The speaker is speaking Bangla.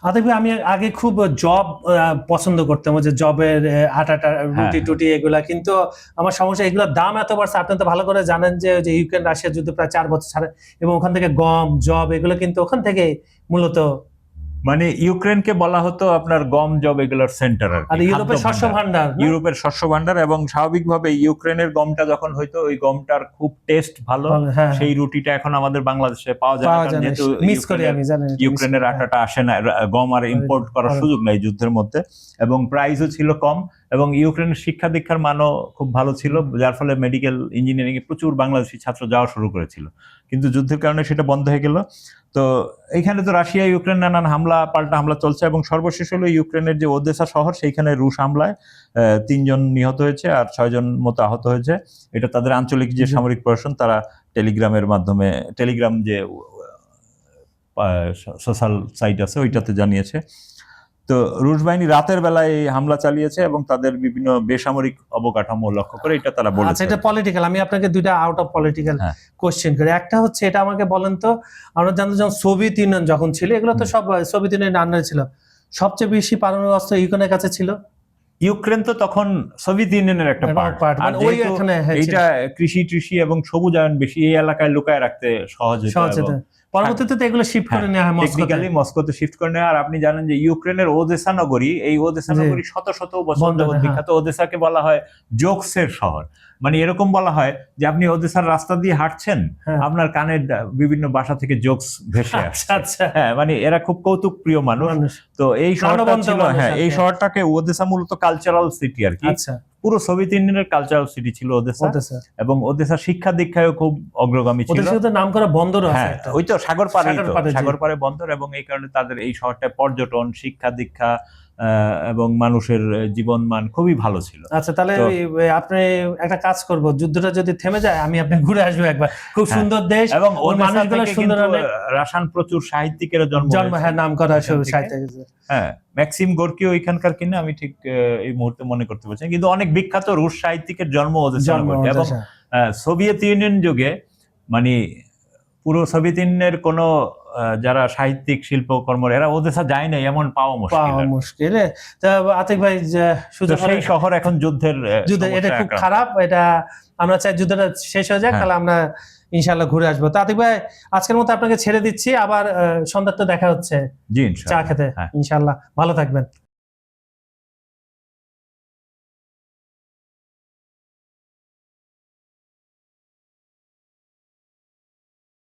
দেখবি আমি আগে খুব জব পছন্দ করতাম, যে জবের আটাটা রুটি টুটি এগুলা, কিন্তু আমার সমস্যা এগুলোর দাম এত বাড়ছে। আপনি তো ভালো করে জানেন যে ইউক্রেন রাশিয়া যুদ্ধ প্রায় 4 বছর ছাড়া, এবং ওখান থেকে গম জব এগুলো কিন্তু ওখান থেকে মূলত, মানে ইউক্রেনকে বলা হতো আপনার গম জব এগুলোর সেন্টার আর ইউরোপের শস্য ভান্ডার, ইউরোপের শস্য ভান্ডার। এবং স্বাভাবিকভাবে ইউক্রেনের গমটা যখন হয়তো ওই গমটার খুব টেস্ট ভালো, সেই রুটিটা এখন আমাদের বাংলাদেশে পাওয়া যায় না, যেহেতু ইউক্রেনের আটাটা আসে না, গম আর ইম্পোর্ট করার সুযোগ নাই যুদ্ধের মধ্যে, এবং প্রাইসও ছিল কম, এবং ইউক্রেনের শিক্ষা দীক্ষার মানও খুব ভালো ছিল, যার ফলে মেডিকেল ইঞ্জিনিয়ারিং এ প্রচুর বাংলাদেশি ছাত্র যাওয়া শুরু করেছিল। কিন্তু যুদ্ধের কারণে সেটা বন্ধ হয়ে গেল। তো এইখানে তো রাশিয়া ইউক্রেন নানান হামলা পাল্টা হামলা চলছে, এবং সর্বশেষ হলো ইউক্রেনের যে ওদেসা শহর, সেইখানে রুশ হামলায় 3 জন নিহত হয়েছে আর 6 জন মতো আহত হয়েছে। এটা তাদের আঞ্চলিক যে সামরিক প্রশাসন তারা টেলিগ্রামের মাধ্যমে, টেলিগ্রাম যে সোশ্যাল সাইট আছে ওইটাতে জানিয়েছে। তো রুশ বাহিনী রাতের বেলায় হামলা চালিয়েছে এবং তাদের বিভিন্ন বেসামরিক অবকাঠামো লক্ষ্য করে, এটা তারা বলেছে। আচ্ছা, এটা পলিটিক্যাল। আমি আপনাকে দুইটা আউট অফ পলিটিক্যাল কোশ্চেন করি। একটা হচ্ছে, এটা আমাকে বলেন তো, আমরা জানতে যখন সোভিয়েত ইউনিয়ন যখন ছিল, এগুলো তো সব সোভিয়েত ইউনিয়নের আন্ডারে ছিল, সবচেয়ে বেশি পারমাণবিক অস্ত্র ইউক্রেনের কাছে ছিল। ইউক্রেন তো তখন সোভিয়েত ইউনিয়নের একটা পার্ট, মানে ওই এখানে এটা কৃষি টৃষি এবং সবুজায়ন বেশি, এই এলাকায় লুকায় রাখতে সহজ হতো। পরবর্তীতে তো এগুলো শিফট করে নেওয়া হয় টেকনিক্যালি মস্কোতে শিফট করে নেওয়া। আর আপনি জানেন যে ইউক্রেনের ওদেসা নগরী, এই ওদেসা নগরী শত শত বছর যাবত বিখ্যাত। ওদেসাকে বলা হয় জোকসের শহর। মানে এরকম বলা হয় যে আপনি ওদেসার রাস্তা দিয়ে হাঁটছেন, আপনার কানে বিভিন্ন বাসা থেকে জোকস ভেসে আসছে। হ্যাঁ, মানে এরা খুব কৌতুক প্রিয় মানুষ। তো এই শহরটা ছিল, এই শহরটাকে ওদেসা মূলত কালচারাল সিটি আর কি। পুরো সোভিয়েত ইউনিয়নের কালচারাল সিটি ছিল ওদেসা, এবং ওদেসা শিক্ষা দীক্ষায় খুব অগ্রগামী ছিল। নাম করা বন্দর আছে, ওই তো সাগর পাড়ে বন্দর, এবং এই কারণে তাদের এই শহরটা পর্যটন, শিক্ষা দীক্ষা এবং মানুষের জীবন মান খুবই ভালো ছিল। আচ্ছা, তাহলে আপনি একটা কাজ করব, যুদ্ধটা যদি থেমে যায় আমি আপনি ঘুরে আসবো একবার। খুব সুন্দর দেশ, এবং ওই মানুষগুলো সুন্দর। রাশান প্রচুর সাহিত্যিকের জন্ম, নাম করা সাহিত্যিক। হ্যাঁ, ম্যাক্সিম গোর্কিও ওইখানকার কিনা আমি ঠিক এই মুহূর্তে মনে করতে পারছি, কিন্তু অনেক বিখ্যাত রুশ সাহিত্যিকের জন্ম ওদেসা। এবং সোভিয়েত ইউনিয়ন যুগে, মানে পুরো সোভিয়েত ইউনিয়নের কোন যারা সাহিত্যিক শিল্পকর্ম এরা ওদেসা যায় না, এমন পাওয়া মুশকিল। আতিক ভাই, সেই শহর এখন যুদ্ধের, এটা খুব খারাপ। এটা আমরা চাই যুদ্ধটা শেষ হয়ে যাক, তাহলে আমরা ইনশাআল্লাহ ঘুরে আসবো। তো আতিক ভাই, আজকের মতো আপনাকে ছেড়ে দিচ্ছি, আবার সন্ধ্যাটা দেখা হচ্ছে চা খেতে ইনশাআল্লাহ। ভালো থাকবেন।